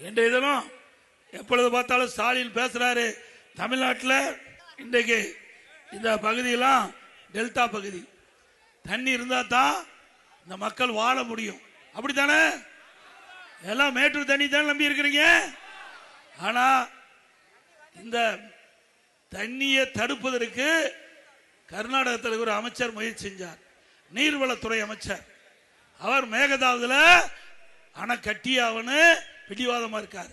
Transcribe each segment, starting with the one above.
இன்றைய தினம் எப்பொழுது பார்த்தாலும் ஸ்டாலின் பேசுறாரு. தமிழ்நாட்டில் இன்றைக்கு இந்த பகுதியெல்லாம் டெல்டா பகுதி, தண்ணி இருந்தா தான் இந்த மக்கள் வாழ முடியும். அப்படித்தானே? எல்லாம் மேட்டூர் தண்ணி தான் நம்பி இருக்கிறீங்க. ஆனா இந்த தண்ணியை தடுப்பதற்கு கர்நாடகத்தில் ஒரு அமைச்சர் முயற்சி செஞ்சார், நீர்வளத்துறை அமைச்சர். அவர் மேகதாதுல அணை கட்டியாவன்னு பிடிவாதமா இருக்கார்.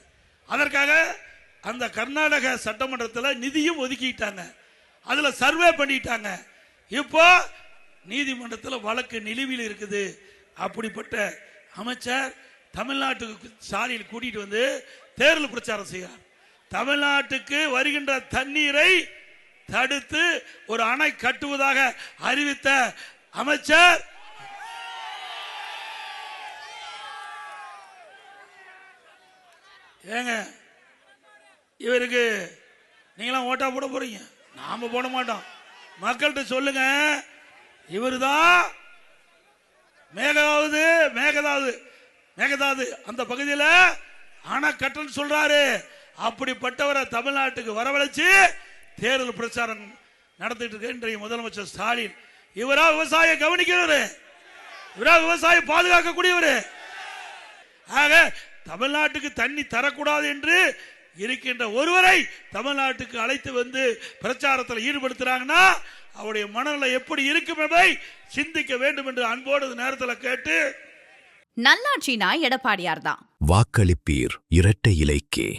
அதற்காக அந்த கர்நாடக சட்டமன்றத்தில் நிதியும் ஒதுக்கிட்டாங்க, அதுல சர்வே பண்ணிட்டாங்க. இப்போ நீதிமன்றத்தில் வழக்கு நிலுவையில் இருக்குது. அப்படிப்பட்ட அமைச்சர் தமிழ்நாட்டுக்கு ஸ்டாலின் கூட்டிட்டு வந்து தேர்தல் பிரச்சாரம் செய்கிறார். தமிழ்நாட்டுக்கு வருகின்ற தண்ணீரை தடுத்து ஒரு அணை கட்டுவதாக அறிவித்த அமைச்சர் ஏங்க, இவருக்கு நீங்களாம் ஓட்டா போட போறீங்க, நாம போட மாட்டோம். மக்கள்கிட்ட சொல்லுங்க, இவருதான் மேகதாது அந்த பகுதியில் அணை கட்டன்னு சொல்றாரு. அப்படிப்பட்டவரை தமிழ்நாட்டுக்கு வரவழைச்சு தேர்தல் பிரச்சாரம் நடத்திட்டு இருக்க இன்றைய முதலமைச்சர் ஸ்டாலின். இவரா விவசாயம் கவனிக்கிறவரு, இவரா விவசாயம் பாதுகாக்கக்கூடியவரு. ஆக தமிழ்நாட்டுக்கு தண்ணி தரக்கூடாது என்று இருக்கின்ற ஒருவரை தமிழ்நாட்டுக்கு அழைத்து வந்து பிரச்சாரத்தில் ஈடுபடுத்துறாங்கன்னா அவருடைய மனநிலை எப்படி இருக்கும் என்பதை சிந்திக்க வேண்டும் என்று அன்போடு நேரத்தில் கேட்டு, நல்லாட்சினா எடப்பாடியார் தான். வாக்களிப்பீர் இரட்டை இலைக்கே.